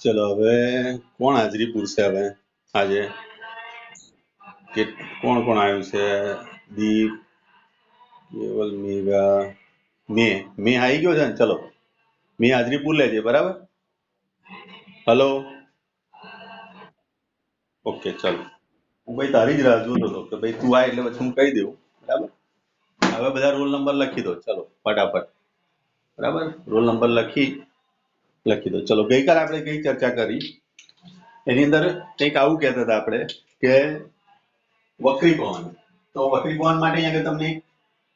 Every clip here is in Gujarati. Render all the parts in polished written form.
ચલો હવે કોણ હાજરી પૂરશે હવે આજે કે કોણ કોણ આવ્યું છે? દીપ, કેવલ, મેઘા, મેં આવી ગયો છે ને? ચલો મેં હાજરી પૂર લેજે, બરાબર? હલો, ઓકે, ચલો. હું ભાઈ તારી જ રાહ જોતો હતો કે ભાઈ તું આ એટલે પછી હું કહી દઉં, બરાબર? હવે બધા રોલ નંબર લખી દો, ચલો ફટાફટ, બરાબર? રોલ નંબર લખી દો. ચલો, ગઈકાલે આપણે કઈ ચર્ચા કરી એની અંદર કંઈક આવું કહેતા હતા આપણે કે વક્રીપવન. તો વક્રીપવન માટે અહીંયા આગળ તમને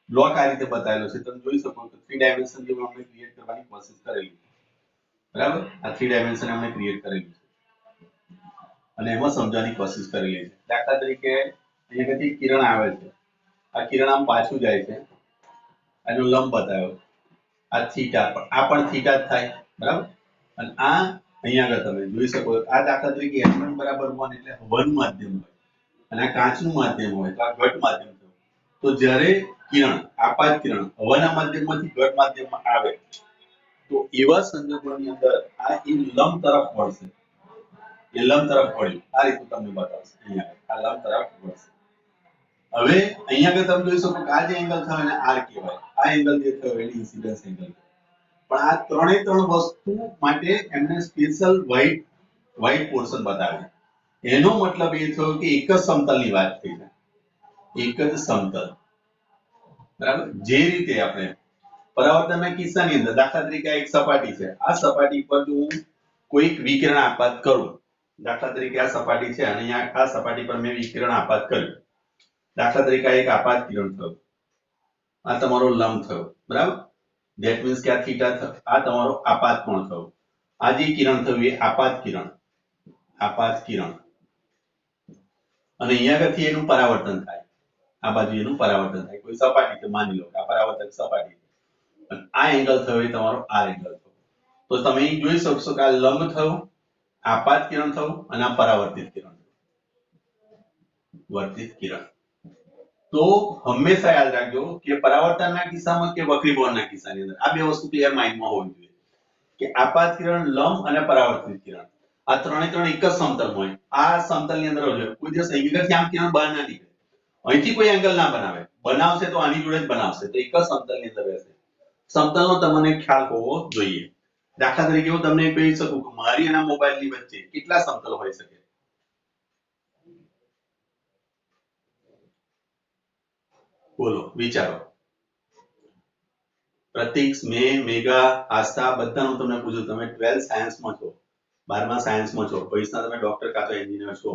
બ્લોક આ રીતે બતાવેલો છે. તમે જોઈ શકો છો 3 ડાયમેન્શન જેવું આપણે ક્રિએટ કરવાની કોશિશ કરેલી, બરાબર? આ 3 ડાયમેન્શન આપણે ક્રિએટ કરેલું છે અને એમાં સમજવાની કોશિશ કરેલી છે. દાખલા તરીકે અહીંયાથી કિરણ આવે છે, આ કિરણ આમ પાછું જાય છે, આનો લંબ બતાવ્યો, આ થીટા, આ પણ થીટા જ થાય, બરાબર? અને આ અહીંયા આગળ તમે જોઈ શકો આ દાખલા તરીકે n1 બરાબર 1 એટલે વન માધ્યમ હોય અને આ કાચનું માધ્યમ હોય તો આ ઘટ માધ્યમ થયું. તો જ્યારે કિરણ, આપાત કિરણ હવાના માધ્યમમાંથી ઘટ માધ્યમમાં આવે તો એવા સંજોગોની અંદર આ એ લંબ તરફ વળશે. એ લંબ તરફ વળ્યું આ રીતે તમને બતાવશે. અહીંયા આ લંબ તરફ વળશે. હવે અહીંયા આગળ તમે જોઈ શકો કે આ જે એંગલ થયો એને r કહેવાય. આ એંગલ જે થયો એને ઇન્સિડન્સ એંગલ. પણ આ ત્રણે ત્રણ વસ્તુ માટે એમને સ્પેશિયલ વ્હાઇટ પોર્શન બતાવ્યું. એનો મતલબ એ થયો કે એક જ સમતલની વાત થઈ છે. એક જ સમતલ, બરાબર? જે રીતે આપણે પરાવર્તનના કિસ્સાની અંદર દાખલા તરીકે આ એક સપાટી છે, આ સપાટી પર જો હું કોઈક વિકિરણ આપાત કરું, દાખલા તરીકે આ સપાટી છે અને અહીંયા આ સપાટી પર મેં વિકિરણ આપાત કર્યું, દાખલા તરીકે આ એક આપાત કિરણ થયું, આ તમારો લંબ થયો, બરાબર? ધેટ મીન્સ કે આ થીટા થયો, આ તમારો આપાત કોણ થયો. આ જે કિરણ થયું એ આપાત કિરણ અને અહીંયા આગળથી એનું પરાવર્તન થાય, આ બાજુ એનું પરાવર્તન થાય. કોઈ સપાટી છે, માની લો કે આ પરાવર્તક સપાટી છે અને આ એંગલ થયો એ તમારો r એંગલ થયો. તો તમે અહીં જોઈ શકશો કે આ લંબ થયું, આપાત કિરણ થયું અને આ પરાવર્તિત કિરણ કિરણ. તો હંમેશા યાદ રાખજો કે પરાવર્તનના કિસ્સામાં કે વક્રીભવનના કિસ્સાની અંદર આ બે વસ્તુ ક્લિયર માઇન્ડમાં હોવી જોઈએ કે આપાત કિરણ, લંબ અને પરાવર્તિત કિરણ આ ત્રણે ત્રણ એક જ સમતલમાં હોય. આ સમતલની અંદર હોય કોઈ દિવસ અહીંથી આમ કિરણ બહાર ના નીકળે, અહીંથી કોઈ એંગલ ના બનાવશે તો આની જોડે જ બનાવશે. તો એક જ સમતલની અંદર રહેશે. સમતલનો તમને ખ્યાલ હોવો જોઈએ. દાખલા તરીકે હું તમને કહી શકું કે મારી અને મોબાઈલની વચ્ચે કેટલા સમતલ હોઈ શકે? બોલો, વિચારો. પ્રતીક, મેં, મેઘા, આસ્થા બધાનું તમને પૂછ્યું. તમે 12th સાયન્સમાં છો, 12મા સાયન્સમાં છો, ભવિષ્યમાં તમે ડોક્ટર કાં તો એન્જિનિયર છો.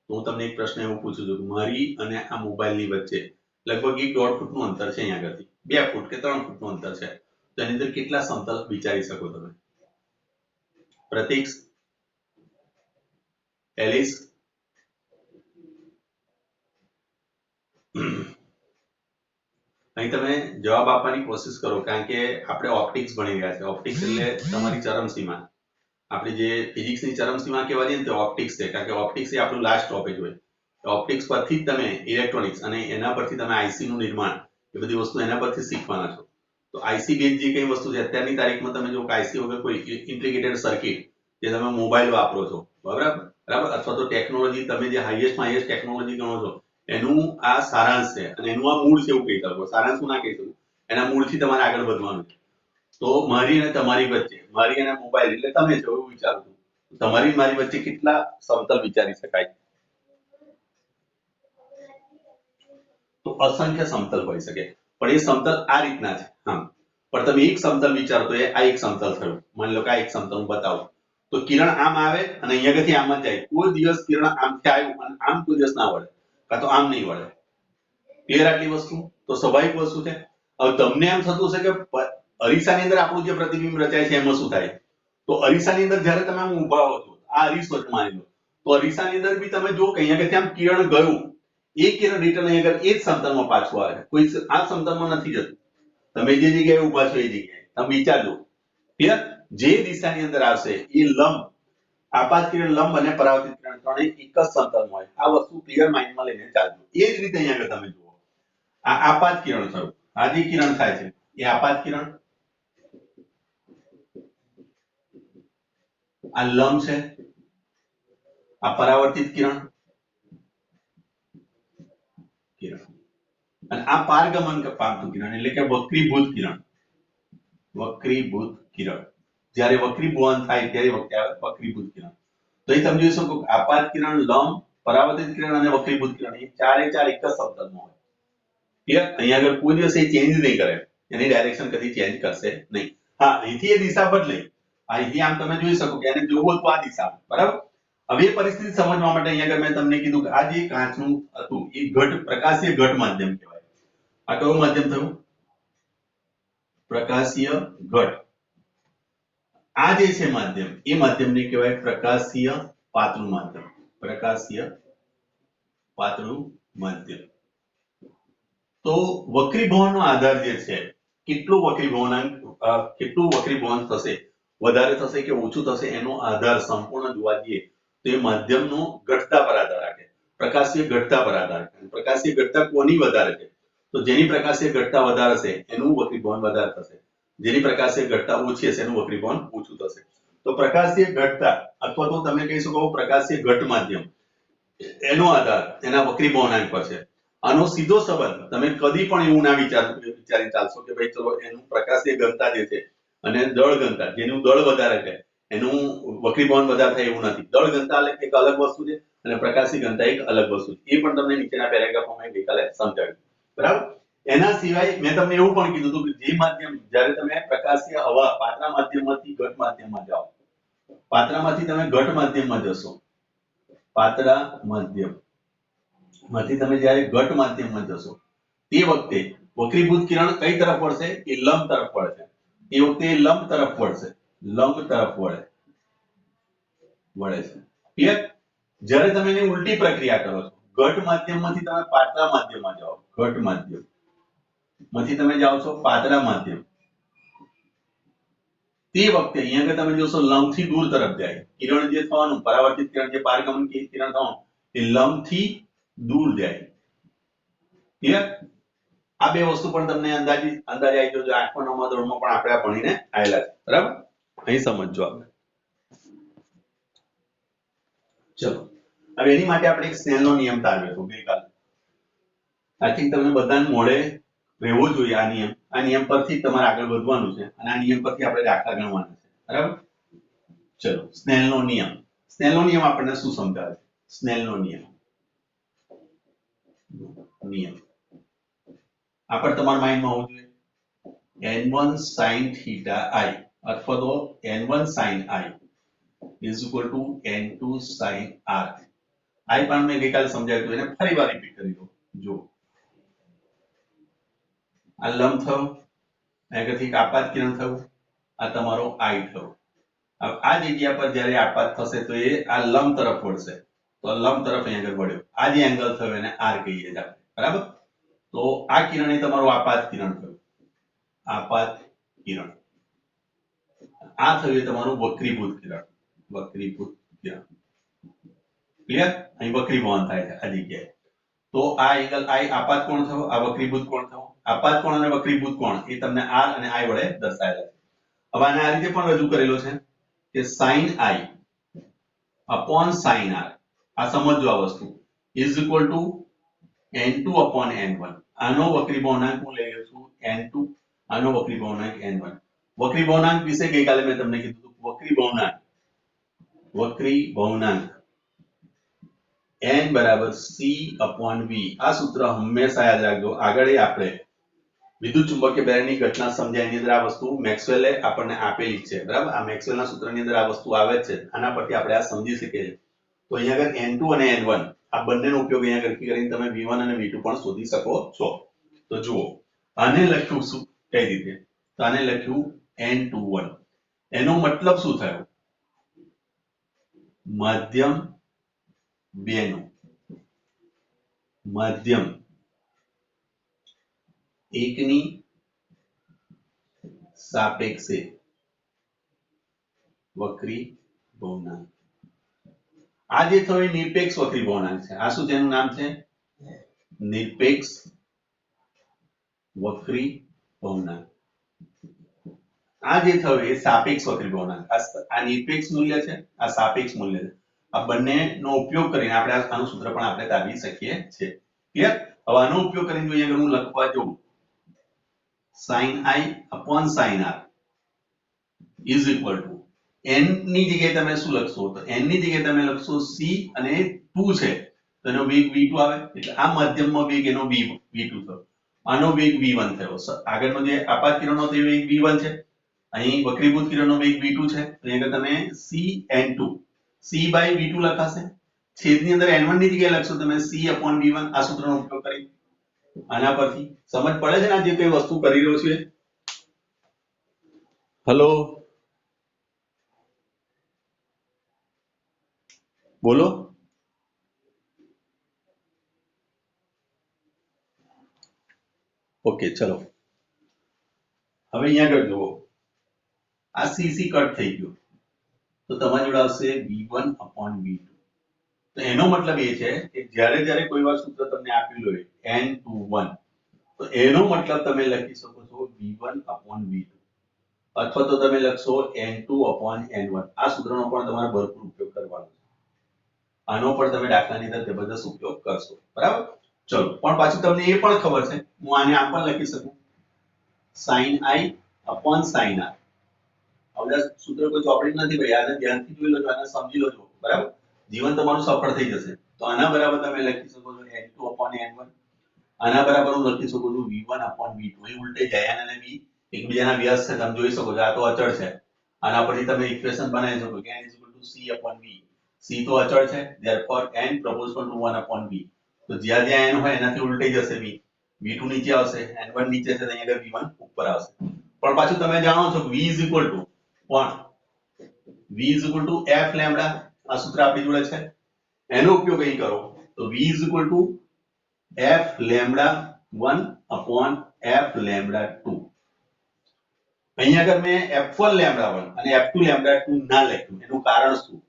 તો હું તમને એક પ્રશ્ન એવું પૂછું છું કે મારી અને આ મોબાઈલની વચ્ચે લગભગ 1.5 ફૂટનું અંતર છે, અહીંયા આગળથી 2 ફૂટ કે 3 ફૂટનું અંતર છે. તો એની અંદર કેટલા સમતલ વિચારી શકો તમે? પ્રતીક, એલિસ, અહીં તમે જવાબ આપવાની કોશિશ કરો કારણ કે આપણે ઓપ્ટિક્સ ભણી રહ્યા છે. ઓપ્ટિક્સ એટલે તમારી ચરમસીમા. આપણે જે ફિઝિક્સની ચરમસીમા કહેવાય છે ને તે ઓપ્ટિક્સ છે, કારણ કે ઓપ્ટિક્સ એ આપણું લાસ્ટ ટોપિક હોય. ઓપ્ટિક્સ પરથી જ તમે ઇલેક્ટ્રોનિક્સ અને એના પરથી તમે આઈસી નું નિર્માણ એ બધી વસ્તુ એના પરથી શીખવાના છો. તો આઈસી બેઝ જે કઈ વસ્તુ છે અત્યારની તારીખમાં તમે જો આઈસી વગર કોઈ ઇન્ટિગ્રેટેડ સર્કિટ જે તમે મોબાઈલ વાપરો છો, બરાબર, અથવા તો ટેકનોલોજી તમે જે હાઈએસ્ટમાં હાઈએસ્ટ ટેકનોલોજી ગણો છો એનું આ સારાંશ છે અને એનું આ મૂળ છે એવું કહી શકો. સારાંશ ના કહી શકું, એના મૂળથી તમારે આગળ વધવાનું છે. તો મારી અને તમારી વચ્ચે, મારી અને મોબાઈલ એટલે તમે છો એવું વિચારું છું. તમારી મારી વચ્ચે કેટલા સમતલ વિચારી શકાય? તો અસંખ્ય સમતલ હોઈ શકે. પણ એ સમતલ આ રીતના છે. હા, પણ તમે એક સમતલ વિચારો તો એ આ એક સમતલ થયું. માની લો કે આ એક સમતલ હું બતાવું તો કિરણ આમ આવે અને અહીંયાથી આમ જ જાય. કોઈ દિવસ કિરણ આમથી આવ્યું અને આમ કોઈ દિવસ ના વળે, કાં તો આમ નહીં વળે. ક્લિયર આટલી વસ્તુ? તો સ્વાભાવિક વસ્તુ છે. હવે તમને એમ થતું હશે કે અરીસાની અંદર આપણું જે પ્રતિબિંબ રચાય છે એમાં શું થાય? તો અરીસાની અંદર જ્યારે તમે આમ ઊભા હો છો, આ અરીસો છે માની લો, તો અરીસાની અંદર બી તમે જો કે અહીંયાથી આમ કિરણ ગયું, એ કિરણ રિટર્ન અહીંયા આગળ એ જ સમતલમાં પાછું આવે. કોઈ આ સમતલમાં નથી જતું. તમે જે જગ્યાએ ઊભા છો એ જગ્યાએ તમે વિચારજો. ક્લિયર? જે દિશાની અંદર આવશે એ લંબ, આપાત કિરણ, લંબ અને પરાવર્તિત કિરણ ત્રણેય એક જ સમતલમાં હોય. આ વસ્તુ ક્લિયર માઇન્ડમાં લઈને ચાલજો. એ જ રીતે અહીંયા આગળ તમે જુઓ, આ આપાત કિરણ થયું, આ જે કિરણ થાય છે એ આપાત કિરણ, આ લંબ છે, આ પરાવર્તિત કિરણ અને આ પારગમન પામતું કિરણ એટલે કે વક્રીભૂત કિરણ. વક્રીભૂત કિરણ જ્યારે વક્રીભવન થાય ત્યારે વખતે આવે વક્રીભૂત કિરણ. તો એ સમજી શકો આપાત કિરણ, લંબ, પરાવર્તિત કિરણ અને વક્રીભૂત કિરણ એ ચારે ચાર એક જ સમતલમાં હોય. ક્લિયર? અહીંયા આગળ કોઈ દિવસ એ ચેન્જ નહીં કરે, એની ડાયરેક્શન કદી ચેન્જ કરશે નહીં. હા, અહીંથી એ દિશા બદલે, અહીંથી આમ તમે જોઈ શકો કે એને જોવું તો આ દિશા, બરાબર. હવે એ પરિસ્થિતિ સમજવા માટે અહીંયા આગળ મેં તમને કીધું કે આ જે કાચનું હતું એ ઘટ પ્રકાશીય ઘટ માધ્યમ કહેવાય. આ કયું માધ્યમ થયું? પ્રકાશીય ઘટ. આ જે છે માધ્યમ એ માધ્યમને કહેવાય પ્રકાશીય પાતળું માધ્યમ. પ્રકાશીય પાતળું માધ્યમ. તો વક્રીભવનનો આધાર જે છે, કેટલું વક્રીભવનાંક, કેટલું વક્રીભવન થશે, વધારે થશે કે ઓછું થશે, એનો આધાર સંપૂર્ણ જોવા જઈએ તો એ માધ્યમનો ઘટતા પર આધાર રાખે. પ્રકાશીય ઘટતા પર આધાર રાખે. પ્રકાશીય ઘટતા કોની વધારે છે? તો જેની પ્રકાશીય ઘટતા વધારે છે એનું વક્રીભવન વધારે થશે. જેની પ્રકાશીય ઘટતા ઓછી હશે એનું વક્રીભવન ઓછું થશે. તો પ્રકાશીય ઘટતા અથવા તો તમે કહી શકો પ્રકાશીય ઘટ માધ્યમ, એનો આધાર એના વક્રીભવનાંક પર છે. આનો સીધો સંબંધ તમે કદી પણ એવું ના વિચારી ચાલશો કે ભાઈ ચલો એનું પ્રકાશીય ઘનતા જે છે અને દળ ઘનતા, જેનું દળ વધારે છે એનું વક્રીભવન વધારે થાય એવું નથી. દળ ઘનતા એક અલગ વસ્તુ છે અને પ્રકાશી ઘનતા એક અલગ વસ્તુ છે. એ પણ તમને નીચેના પેરેગ્રાફમાં ગઈકાલે સમજાવ્યું, બરાબર. એના સિવાય મેં તમને એવું પણ કીધું હતું કે જે માધ્યમ, જ્યારે તમે પ્રકાશીય હવા પાતળા માધ્યમમાંથી ઘટ માધ્યમમાં જાઓ, પાતળામાંથી તમે ઘટ માધ્યમમાં જશો, પાતળા માધ્યમ માંથી તમે જ્યારે ઘટ માધ્યમમાં જશો તે વખતે વક્રીભૂત કિરણ કઈ તરફ વળશે? એ લંબ તરફ વળશે. એ વખતે લંબ તરફ વળશે, લંબ તરફ વળે છે. ક્લિયર? જ્યારે તમે એની ઉલટી પ્રક્રિયા કરો છો, ઘટ માધ્યમમાંથી તમે પાતળા માધ્યમમાં જાઓ, ઘટ માધ્યમ માંથી તમે જાઓ છો પાતળા માધ્યમ, તે વખતે અહીંયા આગળ તમે જોશો લંબથી દૂર તરફ જાય કિરણ જે થવાનું, પરાવર્તિત કિરણ જે પારગમન કિરણ થવાનું એ લંબથી દૂર જાય. ક્લિયર? આ બે વસ્તુ પણ તમને અંદાજે આવી જજો. 8મા 9મા ધોરણમાં પણ આપણે આ ભણીને આવેલા છે, બરાબર. અહીં સમજજો આપણે. ચલો હવે એની માટે આપણે એક સ્નેલનો નિયમ તારવ્યો હતો ગઈકાલે. આઈ થિંક તમને બધાને મોડે રહેવો જોઈએ આ નિયમ. આ નિયમ પરથી તમારે આગળ વધવાનું છે અને આ નિયમ પરથી આપણે દાખલા ગણવાના છે, બરાબર. ચલો, સ્નેલનો નિયમ. સ્નેલનો નિયમ આપણને શું સમજાવે છે? સ્નેલનો નિયમ આ પણ તમારા માઇન્ડમાં હોવું જોઈએ. n1 sin theta i અથવા તો n1 sin i is equal to n2 sin r. આ પણ મેં ગઈકાલે સમજાવ્યું હતું, એને ફરીવાર રિપીટ કરી દો. જો આ લંબ થયો, અહીંયાથી આપાત કિરણ થયું, આ તમારો i થયો. હવે આ જગ્યા પર જ્યારે આપાત થશે તો એ આ લંબ તરફ વળશે, તો લંબ તરફ અહીં આગળ વળ્યો. આ જે એંગલ થયો એને r કહીએ છીએ આપણે, બરાબર. તો આ કિરણ એ તમારું આપાત કિરણ થયું, આપાત કિરણ. આ થયું એ તમારું વક્રીભૂત કિરણ, વક્રીભૂત કિરણ. ક્લિયર? અહીં વક્રીભવન થાય છે આ જગ્યાએ. તો આ એંગલ i આપાત કોણ થયો, આ વક્રીભૂત કોણ થયો. આપાત કોણ અને વક્રીભૂત કોણ એ તમને r અને i વડે દર્શાવેલા છે. હવે આને આ રીતે પણ રજૂ કરેલો છે કે sin i upon sin r. આ સમજો આ વસ્તુ is equal to n2 upon n1. આનો વક્રીભવનાંક હું લઈ લઉં છું n2, આનો વક્રીભવનાંક n1. વક્રીભવનાંક વિશે ગઈકાલે મેં તમને કીધું વક્રીભવનાંક n બરાબર c upon v. આ સૂત્ર હંમેશા યાદ રાખજો. આગળ આપણે વિદ્યુત ચુંબકીય બેરની ઘટના સમજાય એની અંદર આ વસ્તુ મેક્સવેલે આપણને આપેલી છે, બરાબર. આ મેક્સવેલના સૂત્રની અંદર આ વસ્તુ આવે છે. આના પરથી આપણે આ સમજી શકીએ છીએ. તો અહીંયા આગળ n2 અને n1 આ બંનેનો ઉપયોગ અહીંયા આગળ કરીને તમે v1 અને v2 પણ શોધી શકો છો. તો જુઓ, આને લખ્યું શું કઈ રીતે? તો આને લખ્યું n21. એનો મતલબ શું થયો? માધ્યમ 2 નો, માધ્યમ 1 ની સાપેક્ષે વક્રીભવનાંક. આ જે થયો એ નિરપેક્ષ વક્રીભવનાંક છે. આ શું છે? એનું નામ છે નિરપેક્ષ વક્રીભવનાંક. આ જે થયું એ સાપેક્ષ વક્રી ભવનાંક. આ નિરપેક્ષ મૂલ્ય છે, આ સાપેક્ષ મૂલ્ય છે. આ બંનેનો ઉપયોગ કરીને આપણે આનું સૂત્ર પણ આપણે તારવી શકીએ છીએ. ક્લિયર? હવે આનો ઉપયોગ કરીને જો અહીંયા આગળ હું લખવા જાઉં sin i upon sin r is equal to n ની જગ્યાએ તમે શું લખશો? તો n ની જગ્યાએ તમે લખશો c અને 2 છે. તો એનો વેગ v2 આવે. એટલે આ મધ્યમમાં વેગ એનો v2 થયો. આનો વેગ v1 થયો. આગળનો જે આપાત કિરણનો તે વેગ v1 છે. અહીં વક્રીભૂત કિરણનો વેગ v2 છે. તો અહીંયા તમે cn2 c by v2 લખાશે. છેદની અંદર n1 ની જગ્યાએ લખશો તમે c upon v1 આ સૂત્રનો ઉપયોગ કરી. આના પરથી સમજ પડે છે ને આ જે કઈ વસ્તુ કરી રહ્યો છું એ? હેલો બોલો. ઓકે ચલો હવે અહીંયા આગળ જુઓ આ cc કટ થઈ ગયો તો તમારી જોડે આવશે v1 upon v2. તો એનો મતલબ એ છે કે જ્યારે જ્યારે કોઈ વાર સૂત્ર તમને આપેલું હોય n21 તો એનો મતલબ તમે લખી શકો છો v1 upon v2 અથવા તો તમે લખશો n2 upon n1. આ સૂત્રનો પણ તમારે ભરપૂર ઉપયોગ કરવાનો છે. આનો પણ તમે દાખલાની અંદર જબરદસ્ત ઉપયોગ કરશો. બરાબર? ચલો પણ પાછું તમને એ પણ ખબર છે હું આને આમ પણ લખી શકું sin i upon sin r. હવે સૂત્ર કોઈ ચોપડી નથી ભાઈ, આને ધ્યાનથી જોઈ લો, આને સમજી લો. બરાબર? જીવન તમારું સફળ થઈ જશે. તો આના બરાબર તમે લખી શકો છો n2 upon n1. આના બરાબર હું લખી શકું છું v1 upon v2. અહીં ઉલટાઈ જાય n અને v એકબીજાના વ્યસ્ત છે. તમે જોઈ શકો છો આ તો અચળ છે. આના પરથી તમે ઇક્વેશન બનાવી શકો કે n c upon v. c તો અચળ છે. therefore n proportional to 1 upon v. તો જ્યાં જ્યાં n હોય એનાથી ઉલટાઈ જશે v. v2 નીચે આવશે, n1 નીચે છે તો અહીંયા આગળ v1 ઉપર આવશે. પણ પાછું તમે જાણો છો v is equal to કોણ? v is equal to f lambda. આ સૂત્ર આપણી જોડે છે. એનો ઉપયોગ અહીં કરો તો v is equal to f lambda 1 upon f lambda 2. અહીંયા આગળ મેં f1 lambda 1 અને f2 lambda 2 ના લખ્યું. એનું કારણ શું?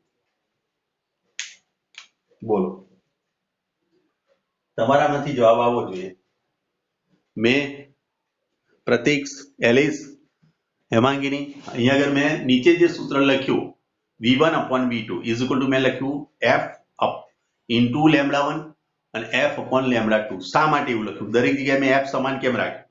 બોલો. તમારામાંથી જવાબ આવવો જોઈએ. મેં પ્રતીક એલિસ હેમાંગીની અહીંયા આગળ મેં નીચે જે સૂત્ર લખ્યું v1 upon v2 is equal to મેં લખ્યું f up into lambda 1 અને f upon lambda 2. શા માટે એવું લખ્યું? દરેક જગ્યાએ મેં f સમાન કેમ રાખ્યું?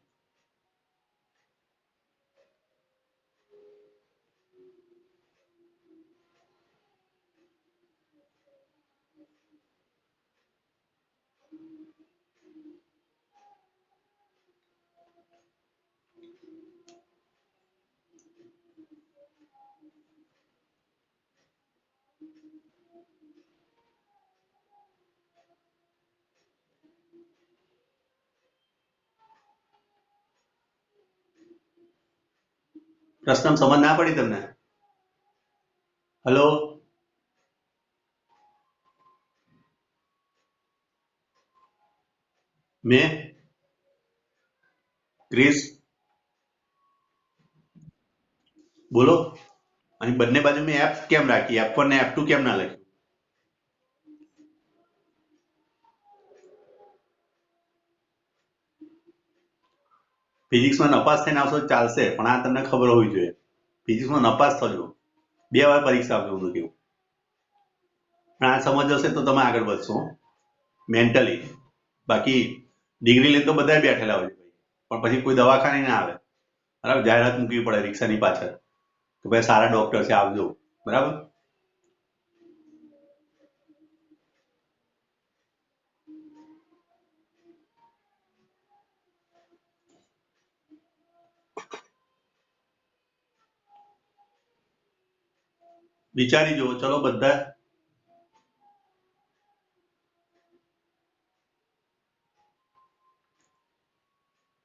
પ્રશ્ન સમજ ના પડી તમને? હેલો મેં ક્રિસ બોલો. અહીં બંને બાજુ મેં f કેમ રાખી? f1 ને f2 કેમ ના લખ્યું? ફિઝિક્સમાં નપાસ થઈને આવશો ચાલશે પણ આ તમને ખબર હોવી જોઈએ. ફિઝિક્સમાં નપાસ થજો, 2 વાર પરીક્ષા આપજો હું કેવું. પણ આ સમજ હશે તો તમે આગળ વધશો મેન્ટલી. બાકી ડિગ્રી લઈને તો બધા બેઠેલા હોય પણ પછી કોઈ દવાખાને ના આવે. બરાબર? જાહેરાત મૂકવી પડે રિક્ષાની પાછળ કે ભાઈ સારા ડોક્ટર છે આવજો. બરાબર? વિચારી જુઓ ચલો બધા.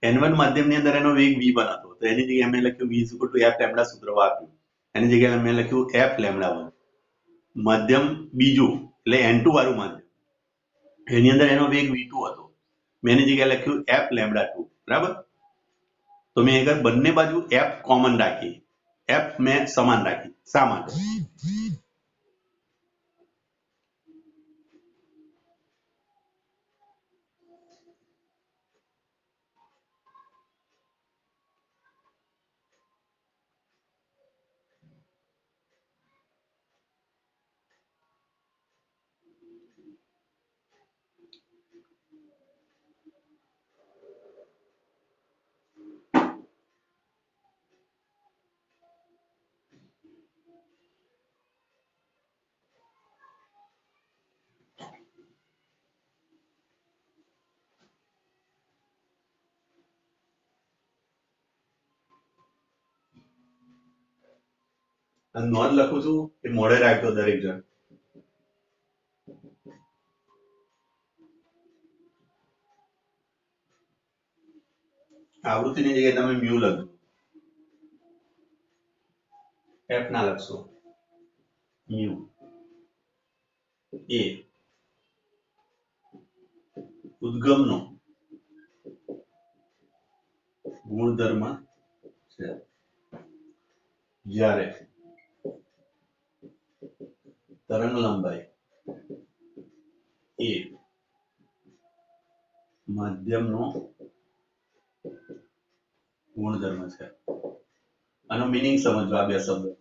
n1 માધ્યમની અંદર એનો વેગ v1 હતો તો એની જગ્યાએ મેં લખ્યું v is equal to f lambda સૂત્ર વાપર્યું. એની જગ્યાએ મેં લખ્યું f લેમ્બડા 1. માધ્યમ બીજું એટલે n2 વાળું માધ્યમ એની અંદર એનો વેગ v2 હતો. મેં એની જગ્યાએ લખ્યું f લેમ્બડા 2. બરાબર? તો મેં આગળ બંને બાજુ f કોમન રાખી, f મેં સમાન રાખી. શા માટે? અને નોંધ લખું છું એ મોઢે રાખજો દરેક જણ. આવૃત્તિની જગ્યાએ તમે મ્યુ લખજો, એફ ના લખશો. મ્યુ એ ઉદ્ગમનો ગુણધર્મ છે. જ્યારે તરંગ લંબાઈ એ માધ્યમનો ગુણધર્મ છે. આનો મીનિંગ સમજવા આ બે શબ્દો.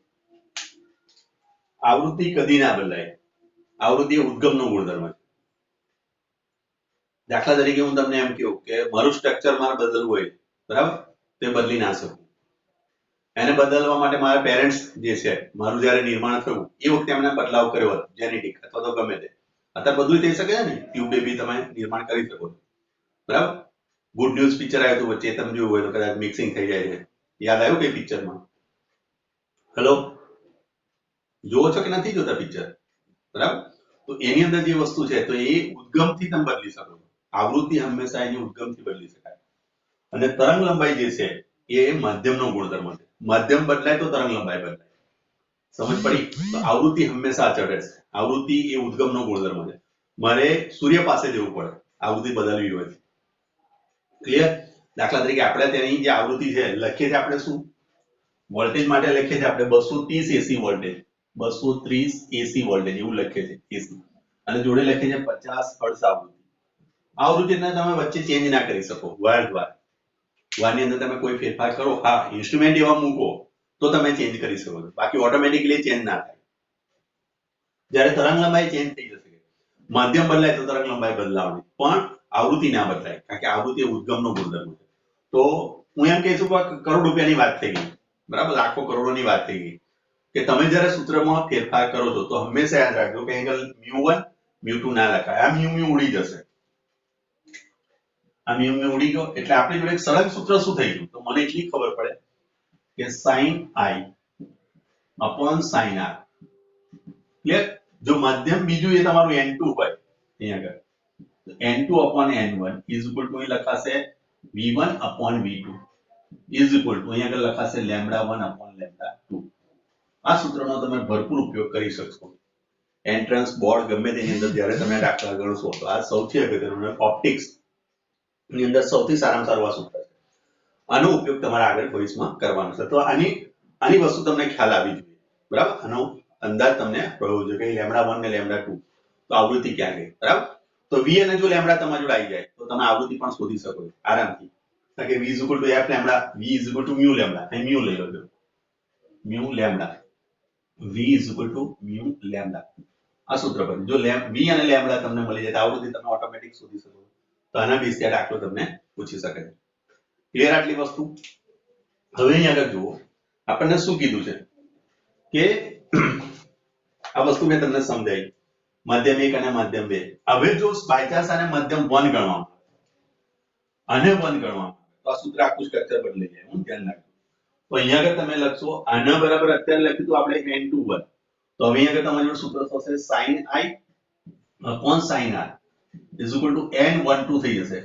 આવૃત્તિ કદી ના બદલાય. આવૃત્તિ એ ઉદ્ગમનો ગુણધર્મ છે. દાખલા તરીકે હું તમને એમ કહું કે મારું સ્ટ્રક્ચર મારે બદલવું હોય, બરાબર, તે બદલી ના શકું. એને બદલવા માટે મારા પેરેન્ટ્સ જે છે, મારું જ્યારે નિર્માણ થયું એ વખતે એમને બદલાવ કર્યો હતો, જેનેટિક અથવા તો ગમે તે. અત્યારે બધું થઈ શકે છે ને, ટ્યુબ બેબી તમે નિર્માણ કરી શકો છો, બરાબર. ગુડ ન્યૂઝ પિક્ચર આવ્યું હતું વચ્ચે, તમે જોયું હોય તો કદાચ મિક્સિંગ થઈ જાય છે. યાદ આવ્યું કઈ પિક્ચરમાં? હેલો, જોવો છો કે નથી જોતા પિક્ચર? બરાબર. તો એની અંદર જે વસ્તુ છે તો એ ઉદ્ગમથી તમે બદલી શકો છો. આવૃત્તિ હંમેશા એની ઉદ્ગમથી બદલી શકાય. અને તરંગ લંબાઈ જે છે એ માધ્યમનો ગુણધર્મ છે. માધ્યમ બદલાય તો તરંગ લંબાઈ બદલાય. સમજ પડી? તો આવૃત્તિ હંમેશા અચળ રહેશે. આવૃત્તિ એ ઉદ્ગમનો ગુણધર્મ છે. મારે સૂર્ય પાસે જવું પડે આવૃત્તિ બદલવી હોય. ક્લિયર? દાખલા તરીકે આપણે તેની જે આવૃત્તિ છે લખીએ છીએ આપણે શું? વોલ્ટેજ માટે લખીએ છીએ આપણે 230 એસી વોલ્ટેજ, 230 એસી વોલ્ટેજ એવું લખીએ છીએ એસી. અને જોડે લખીએ છીએ 50 હર્ટ્ઝ આવૃત્તિ. આવૃત્તિને તમે વચ્ચે ચેન્જ ના કરી શકો વાર દ્વારા. વારની અંદર તમે કોઈ ફેરફાર કરો, હા, ઇન્સ્ટ્રુમેન્ટ એવા મૂકો તો તમે ચેન્જ કરી શકો છો, બાકી ઓટોમેટિકલી ચેન્જ ના થાય. જ્યારે તરંગ લંબાઈ ચેન્જ થઈ જશે, માધ્યમ બદલાય તો તરંગ લંબાઈ બદલાવાની, પણ આવૃત્તિ ના બદલાય, કારણ કે આવૃત્તિ ઉદ્ગમનો ગુણધર્મ છે. તો હું એમ કહી છું કે કરોડ રૂપિયાની વાત થઈ ગઈ, બરાબર, લાખો કરોડોની વાત થઈ ગઈ, કે તમે જ્યારે સૂત્રમાં ફેરફાર કરો છો તો હંમેશા યાદ રાખજો કે એંગલ મ્યુ1 મ્યુ2 ના લખાય. આ મ્યુ ઉડી જશે, આ મ્યુ ઉડી ગયો એટલે આપણી જોડે એક સરળ સૂત્ર શું થઈ ગયું? તો મને એટલી ખબર પડે કે sin i upon sin r. Clear? જો માધ્યમ બીજું એ તમારું n2 હોય અહીંયા આગળ, તો n2 upon n1 is equal to અહીં લખાશે v1 upon v2 is equal to અહીંયા આગળ લખાશે λ1 upon λ2. આ સૂત્રનો તમે ભરપૂર ઉપયોગ કરી શકશો એન્ટ્રન્સ બોર્ડ ગમે તેની અંદર જ્યારે તમે દાખલા ગણશો. તો આ સૌથી અગત્યનું ઓપ્ટિક્સ ની અંદર સૌથી સારામાં સારું આ સૂત્ર છે. આનો ઉપયોગ તમારે આગળ ભવિષ્યમાં કરવાનો છે. તો આની વસ્તુ તમને ખ્યાલ આવી જોઈએ, બરાબર. આનો અંદાજ તમને રહ્યો છે કે λ1 ને λ2 તો આવૃત્તિ ક્યાં ગઈ, બરાબર. તો v અને જો λ તમારી જોડે આવી જાય તો તમે આવૃત્તિ પણ શોધી શકો છો આરામથી, કારણ કે v f λ, v μ λ. અહીં μ લઈ લો, μ λ, v μ λ. આ સૂત્ર પર જો v અને λ તમને મળી જાય તો આવૃત્તિ તમે ઓટોમેટિક શોધી શકો છો. તો આના વિશે દાખલો તમને પૂછી શકે છે. ક્લિયર આટલી વસ્તુ? હવે અહીં આગળ જુઓ, આપણને શું કીધું છે કે આ વસ્તુ મેં તમને સમજાવી, માધ્યમ 1 અને માધ્યમ 2. હવે જો બાય ચાન્સ આને માધ્યમ 1 ગણવામાં અને 1 ગણવામાં તો આ સૂત્ર આખું સ્ટ્રક્ચર બદલાઈ જાય. હું ધ્યાન રાખજો. તો અહીંયા આગળ તમે લખશો આના બરાબર અત્યારે લખ્યું તો આપણે n21, તો હવે અહીંયા આગળ તમારી જોડે સૂત્ર થશે sin i upon sin r is equal to n12 થઈ જશે.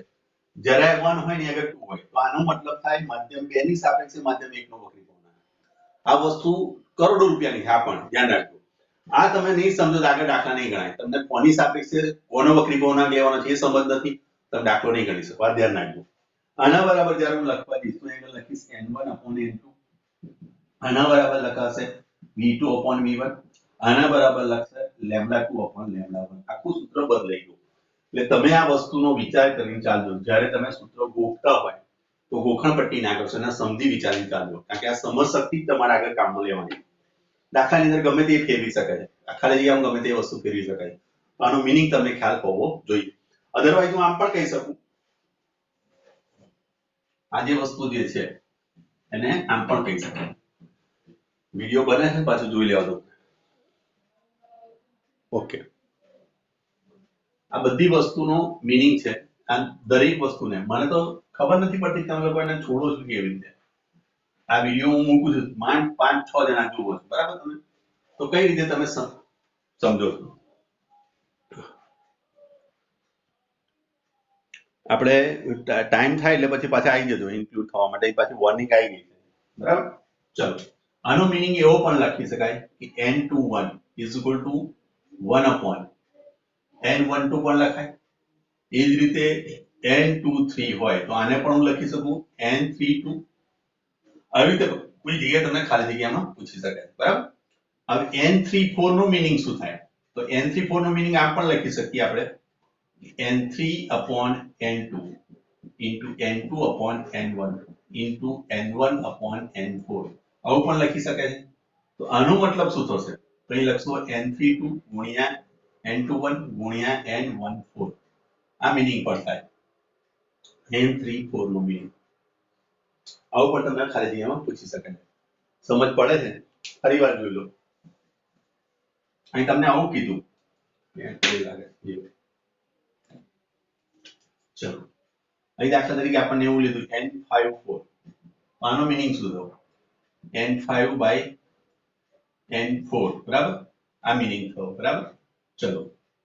જ્યારે 1 હોય ને આગળ 2 હોય તો આનો મતલબ થાય માધ્યમ 2 ની સાપેક્ષે માધ્યમ 1 નો વક્રીભવન. આ વસ્તુ કરોડો રૂપિયાની છે, આ પણ ધ્યાન રાખજો. આ તમે નહીં સમજો તો આગળ દાખલા નહીં ગણાય. તમને કોની સાપેક્ષે કોનો વક્રીભવનાંક લેવાનો છે એ સંબંધ નથી, તમે દાખલો નહીં ગણી શકો. આ ધ્યાન રાખજો. આના બરાબર જ્યારે હું લખવા જઈશ તો અહીંયા લખીશ n1 upon n2, આના બરાબર લખાશે v2 upon v1, આના બરાબર લખશે λ2 upon λ1. આખું સૂત્ર બદલાઈ ગયું. એટલે તમે આ વસ્તુનો વિચાર કરીને ચાલજો. જ્યારે તમે સૂત્ર ગોખતા હોય તો ગોખણ પટ્ટી ના કરશો, અને સમજી વિચારીને ચાલજો, કારણ કે આ સમજ શક્તિ તમારે આગળ કામમાં લેવાની. દાખલાની અંદર ગમે તે ફેરવી શકાય, દાખલા જગ્યાએ ગમે તે વસ્તુ ફેરવી શકાય. આનો મીનિંગ તમને ખ્યાલ હોવો જોઈએ. અધરવાઇઝ હું આમ પણ કહી શકું, આ જે વસ્તુ જે છે એને આમ પણ કહી શકાય. વિડીયો બને છે પાછું જોઈ લેવા દો. ઓકે, આ બધી વસ્તુનો મીનિંગ છે. આ દરેક વસ્તુને મને તો ખબર નથી પડતી તમે લોકો એને છોડો છો કેવી રીતે. આ વિડીયો હું મૂકું છું, માંડ 5-6 જણા જુઓ છો, બરાબર? તમે તો કઈ રીતે તમે સમજો છો? આપણે ટાઈમ થાય એટલે પછી પાછા આવી જજો ઇન્ક્લુડ થવા માટે. પાછી વોર્નિંગ આવી ગઈ છે, બરાબર? ચલો, આનો મીનિંગ એવો પણ લખી શકાય કે n21 = 1 / n12 પણ લખાય. એ જ રીતે n23 હોય તો આને પણ હું લખી શકું n32. આવી રીતે કોઈ જગ્યાએ તમને ખાલી જગ્યામાં પૂછી શકાય, બરાબર? હવે n34 નો મીનિંગ શું થાય? તો n34 નો મીનિંગ આમ પણ લખી શકીએ આપણે n3/n2 into n2/n1 into n1/n4. આવું પણ લખી શકાય છે. તો આનો મતલબ શું થશે? તો અહીં લખશો n32 ગુણ્યા n21 ગુણ્યા n14. આ મીનિંગ પણ થાય n34 નો મીનિંગ. આવું પણ તમને ખાલી જગ્યામાં પૂછી શકાય. સમજ પડે છે? ફરી વાર જોઈ લો. અહીં તમને આવું કીધું, ચલો અહીં દાખલા તરીકે આપણને એવું લીધું n54. આનો મીનિંગ શું થયો? n5/n4, બરાબર? આ મીનિંગ થયો, બરાબર? ચલો,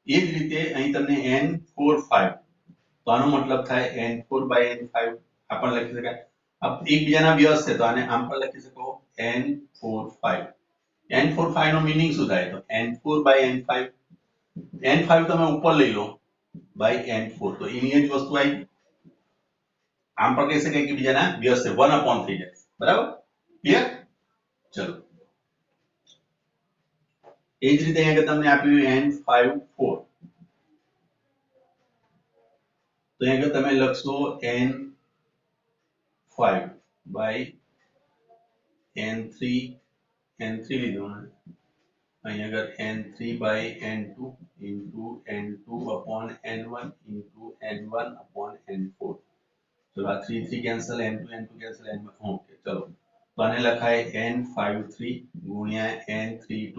એ જ રીતે અહીં તમને n45, તો આનો મતલબ થાય n4/n5. આ પણ લખી શકાય. આ એકબીજાના વ્યસ્ત છે તો આને આમ પણ લખી શકો n45. n45 નો મીનિંગ શું થાય? તો n4/n5. n5 તમે ઉપર લઈ લો by n4, તો એની જ વસ્તુ આવી. આમ પણ કહી શકાય કે બીજાના વ્યસ્ત છે, 1/3 થઈ જાય, બરાબર? ક્લિયર? ચલો, એ જ રીતે અહીંયા તમને આપ્યું n54, તો અહીંયા તમે લખશો n5/n3. n3 લીધો ને અહીંયા આગળ n3/n2 into n2/n1 into n1/n4. ચલો આ 3 cancel, n2 cancel, n1. Okay, ચલો તો આને લખાય n53 ગુણ્યા n32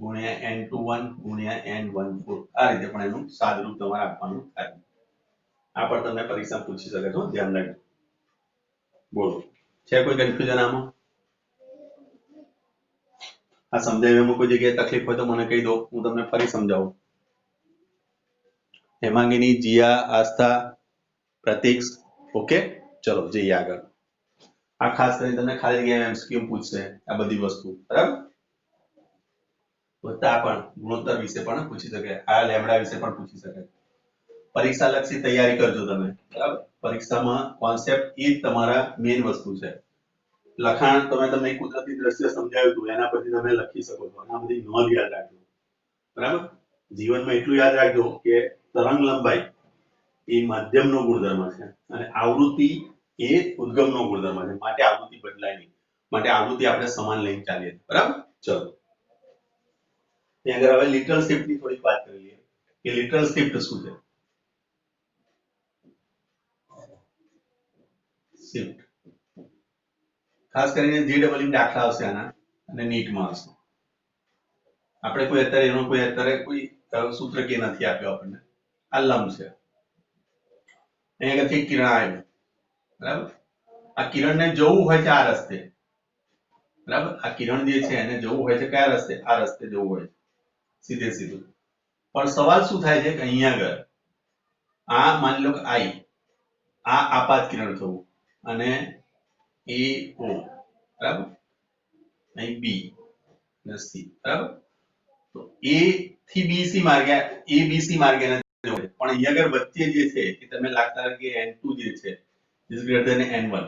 ગુણ્યા n21 ગુણ્યા n14. આ રીતે પણ એનું સાદુરૂપ તમારે આપવાનું થાય. આ પણ તમને પરીક્ષા પૂછી શકે છે, ધ્યાન રાખજો. બોલો, છે કોઈ કન્ફ્યુઝન આમાં? આ સમજાવવામાં કોઈ જગ્યાએ તકલીફ હોય તો મને કહી દો, હું તમને ફરી સમજાવું. હેમાંગિની, જીયા, આસ્થા, પ્રતીક. ઓકે, ચલો જઈએ આગળ. આ ખાસ કરીને તમને ખાલી જગ્યામાં એમસીક્યુ પૂછશે આ બધી વસ્તુ, બરાબર? વત્તા પણ ગુણોત્તર વિશે પણ પૂછી શકે, આ લેમડા વિશે પણ પૂછી શકે. પરીક્ષા લક્ષી તૈયારી કરજો તમે, બરાબર? પરીક્ષામાં કોન્સેપ્ટ એ જ તમારા મેઇન વસ્તુ છે. લખાણ તમને કુદરતી દ્રશ્ય સમજાવ્યું હતું, એના પછી તમે લખી શકો છો. આ બધી નોંધ યાદ રાખજો, બરાબર? જીવનમાં એટલું યાદ રાખજો કે તરંગ લંબાઈ એ માધ્યમનો ગુણધર્મ છે અને આવૃત્તિ એ ઉદ્ગમનો ગુણધર્મ છે. માટે આવૃત્તિ બદલાય નહીં, માટે આવૃત્તિ આપણે સમાન લઈને ચાલીએ, બરાબર? ચલો, ત્યાં આગળ હવે લિટરલ શિફ્ટની થોડીક વાત કરી લઈએ કે લિટરલ શિફ્ટ શું છે. શિફ્ટ ખાસ કરીને JEE દાખલા આવશે આના અને નીટમાં આવશે. આપણે કોઈ અત્યારે કોઈ સૂત્ર કે નથી આપ્યો આપણને. આ લંબ છે, અહીંયાથી કિરણ આવ્યું, બરાબર? આ કિરણને જવું હોય છે આ રસ્તે, બરાબર? આ કિરણ જે છે એને જવું હોય છે કયા રસ્તે? આ રસ્તે જવું હોય છે, સીધે સીધું. પણ સવાલ શું થાય છે કે અહીંયા આગળ આ માની લો કે I, આ આપાત કિરણ થવું અને AO, બરાબર? અહીં B અને C, બરાબર? તો A થી BC માર્ગે, ABC માર્ગે જવું છે. પણ અહીંયા આગળ વચ્ચે જે છે કે તમે લાગતા કે n2 જે છે is greater than n1.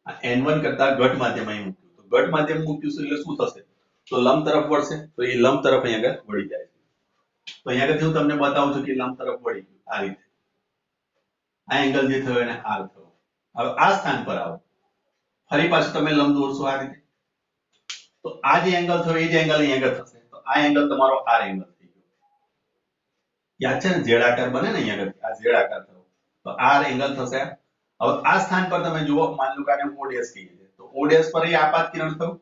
આ n1 કરતા ઘટ માધ્યમ અહીં મૂક્યું. તો ઘટ માધ્યમ મૂક્યું એટલે શું થશે? તો લંબ તરફ વળશે. તો એ લંબ તરફ અહીંયા આગળ વળી જાય છે. તો અહીંયા આગળ હું તમને બતાવું છું કે લંબ તરફ વળી ગયું આ રીતે. આ એંગલ જે થયો એને R થયો. હવે આ સ્થાન પર આવો, ફરી પાછું તમે લંબ દોરશો આ રીતે. તો આ જે એંગલ થયો એ જ એંગલ અહીં આગળ થશે. તો આ એંગલ તમારો R એંગલ થઈ ગયો. યાદ છે ને ઝેડ આકાર બને ને અહીંયા આગળ આ ઝેડ આકાર થયો તો આર એંગલ થશે હવે આ સ્થાન પર તમે જુઓ માન લો કે આને ઓડેસ કહીએ છીએ તો ઓડેસ પર એ આપાત કિરણ થયું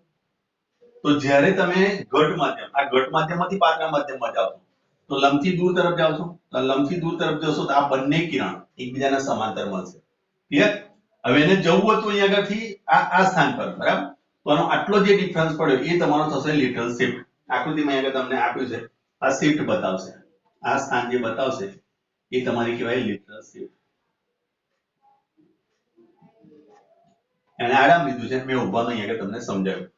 તો જ્યારે તમે ઘટ માધ્યમ આ ઘટ માધ્યમમાંથી પાતળા માધ્યમમાં જાઓ તો લંબથી દૂર તરફ જાઓ છો તો લંબથી દૂર તરફ જશો તો આ બંને કિરણ એકબીજાના સમાંતર મળશે ક્લિયર હવે એને જવું હતું અહીંયા આગળથી આ સ્થાન પર બરાબર તો આનો આટલો જે ડિફરન્સ પડ્યો એ તમારો થશે લિટલ શિફ્ટ આકૃતિમાં અહીંયા તમને આપ્યું છે આ શિફ્ટ બતાવશે આ સ્થાન જે બતાવશે એ તમારી કહેવાય લિટલ શિફ્ટ એને આરામ લીધું છે મેં ઉભાનો અહીંયા તમને સમજાવ્યું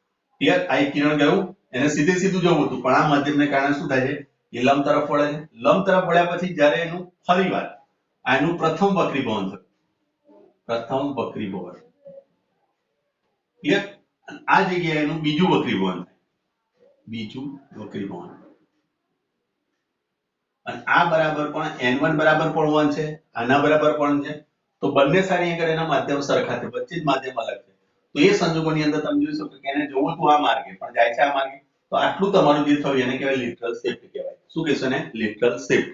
ક્લિયર આ એક કિરણ ગયું એને સીધે સીધું જવું હતું પણ આ માધ્યમને કારણે શું થાય છે એ લંબ તરફ વળે છે લંબ તરફ વળ્યા પછી જ્યારે એનું ફરીવાર આનું પ્રથમ વક્રીભવન થયું પ્રથમ વક્રીભવન ક્લિયર આ જગ્યાએ એનું બીજું વક્રીભવન થાય બીજું વક્રીભવન અને આ બરાબર પણ n1 બરાબર પણ 1 છે આના બરાબર પણ છે તો બંને સાઈડ આગળ એના માધ્યમ સરખા છે વચ્ચે જ માધ્યમ અલગ છે તો એ સંજોગોની અંદર તમે જોઈ શકો કે એને જોવું તો આ માર્ગે પણ જાય છે આ માર્ગે તો આટલું તમારું જે થયું એને કહેવાય લિટરલ શિફ્ટ કહેવાય શું કહેશો ને લિટરલ શિફ્ટ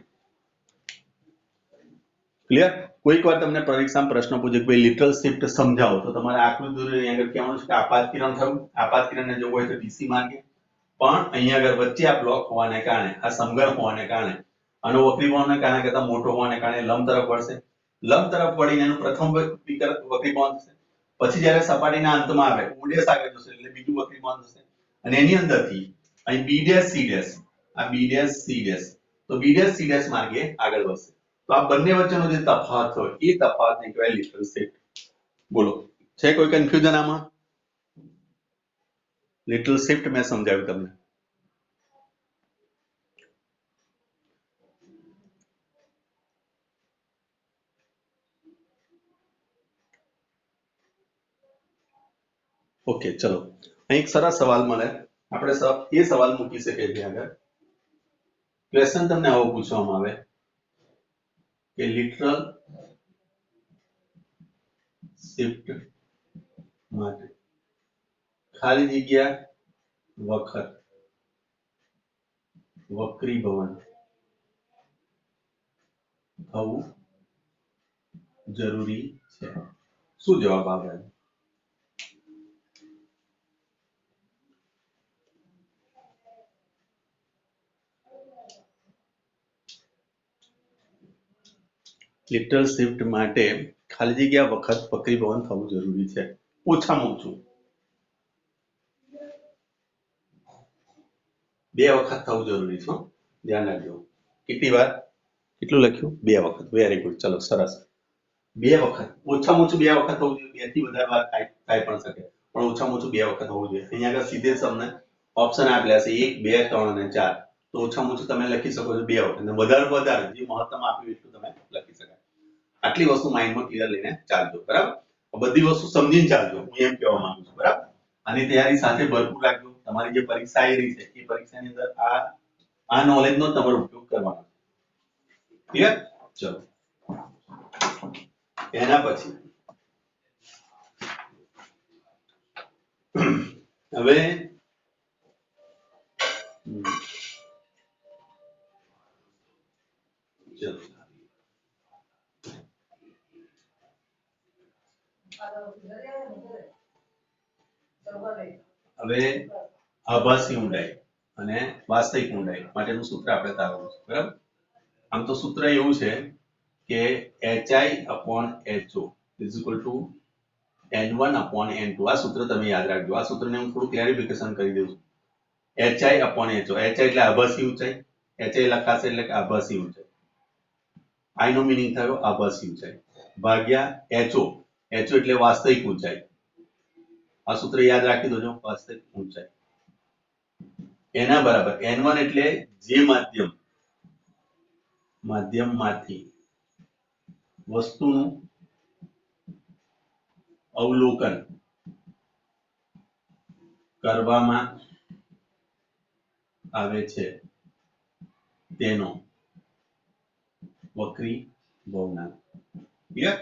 ક્લિયર કોઈક વાર તમને પરીક્ષામાં પ્રશ્ન પૂછે કે ભાઈ લિટરલ શિફ્ટ સમજાવો તો તમારે આકૃતિ દોરી અહીંયા આગળ કહેવાનું છે કે આપાત કિરણ થયું આપાત કિરણને જોવું હોય તો ડીસી માર્ગે પણ અહીંયા આગળ વચ્ચે આ બ્લોક હોવાને કારણે આ સમઘન હોવાને કારણે આનો વક્રીભવનને કારણે કરતા મોટો હોવાને કારણે લંબ તરફ વળશે લંબ તરફ વળીને એનું પ્રથમ વક્રીભવન થશે પછી જ્યારે સપાટીના અંતમાં આવે ઓડેસ આગળ જશે એટલે બીજું વક્રીભવન થશે અને એની અંદરથી અહીં બી ડેશ સી ડેશ આ બી ડેશ સી ડેશ તો બી ડેશ સી ડેશ માર્ગે આગળ વધશે તો આ બંને વચ્ચેનો જે તફાવત હોય એ તફાવતને કહેવાય લિટરલ શિફ્ટ બોલો છે કોઈ કન્ફ્યુઝન આમાં લિટલ શિફ્ટ મેં સમજાવ્યું તમને ઓકે ચલો અહીં એક સરસ સવાલ મળે આપણે એ સવાલ મૂકી શકીએ છીએ આગળ ક્વેશ્ચન તમને આવો પૂછવામાં આવે કે લિટરલ શિફ્ટ માટે ખાલી જગ્યા વખત વક્રીભવન થવું જરૂરી છે શું જવાબ આવે લિટરલ શિફ્ટ માટે ખાલી જગ્યા વખત વક્રીભવન થવું જરૂરી છે ઓછામાં ઓછું 2 વખત થવું જરૂરી છે ધ્યાન રાખજો કેટલી વાર કેટલું લખ્યું 2 વખત વેરી ગુડ ચલો સરસ 2 વખત ઓછામાં ઓછું 2 વખત થવું જોઈએ 2 થી વધારે વાર થાય પણ શકે પણ ઓછામાં ઓછું 2 વખત હોવું જોઈએ અહીંયા આગળ સીધે તમને ઓપ્શન આપેલા છે 1 2 3 અને 4 તો ઓછામાં ઓછું તમે લખી શકો છો 2 વખત અને વધારે જે મહત્તમ આપ્યું એટલું તમે લખી શકાય આટલી વસ્તુ માઇન્ડમાં ક્લિયર લઈને ચાલજો બરાબર બધી વસ્તુ સમજીને ચાલજો હું એમ કહેવા માંગુ છું બરાબર આની તૈયારી સાથે ભરપૂર રાખજો તમારી જે પરીક્ષા આવી રહી છે એ પરીક્ષાની અંદર આ નોલેજનો તમારો ઉપયોગ કરવાનો ક્લિયર ચલો એના પછી હવે ચલો હવે આભાસી ઊંડાઈ અને વાસ્તવિક ઊંડાઈ માટેનું સૂત્ર આપણે તારવવું છે બરાબર આમ તો સૂત્ર એવું છે કે hi/ho is equal to n1/n2 આ સૂત્ર તમે યાદ રાખજો આ સૂત્રને હું થોડું ક્લેરિફિકેશન કરી દઉં છું hi/ho hi એટલે આભાસી ઊંચાઈ hi લખાશે એટલે કે આભાસી ઊંચાઈ i નો મીનિંગ થયો આભાસી ઊંચાઈ ભાગ્યા ho એટલે વાસ્તવિક ઊંચાઈ આ સૂત્ર યાદ રાખી દેજો વાસ્તવિક ઊંચાઈ એના બરાબર n1 એટલે જે માધ્યમમાંથી વસ્તુનું અવલોકન કરવામાં આવે છે તેનો વક્રીભવનાંક ક્લિયર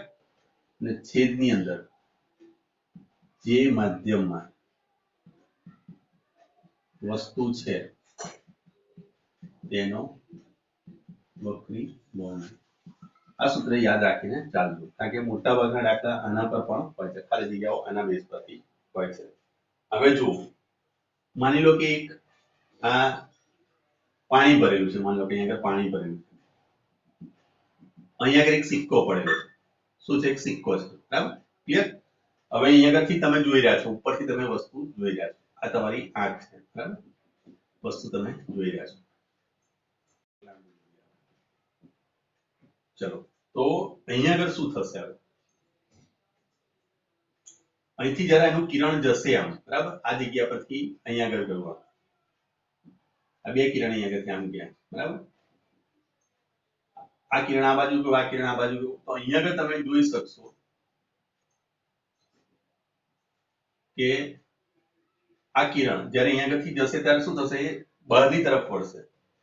અને છેદની અંદર જે માધ્યમમાં વસ્તુ છે તેનો વક્રી બહુણી આ સૂત્ર યાદ રાખીને ચાલજો કારણ કે મોટા ભાગના દાખલા આના પર પણ હોય છે ખાલી જગ્યાઓ આના બેઝ પરથી હોય છે હવે જુઓ માની લો કે એક આ પાણી ભરેલું છે માની લો કે અહીંયા આગળ પાણી ભરેલું છે અહીંયા આગળ એક સિક્કો પડેલો છે શું છે એક સિક્કો છે બરાબર ક્લિયર હવે અહીંયા આગળથી તમે જોઈ રહ્યા છો ઉપરથી તમે વસ્તુ જોઈ રહ્યા છો આ તમારી આંખ છે બરાબર વસ્તુ તમે જોઈ રહ્યા છો ચલો તો અહીંયા આગળ શું થશે હવે અહીંથી જરા એનું કિરણ જશે આમ બરાબર આ જગ્યા પરથી અહીંયા આગળ ગયું આ બે કિરણ અહીંયા આગળ આમ ગયા બરાબર આ કિરણ આ બાજુ ગયું આ કિરણ આ બાજુ ગયું તો અહીંયા આગળ તમે જોઈ શકશો કે આ કિરણ જ્યારે અહીંયા આગળથી જશે ત્યારે શું થશે એ બહારની તરફ વળશે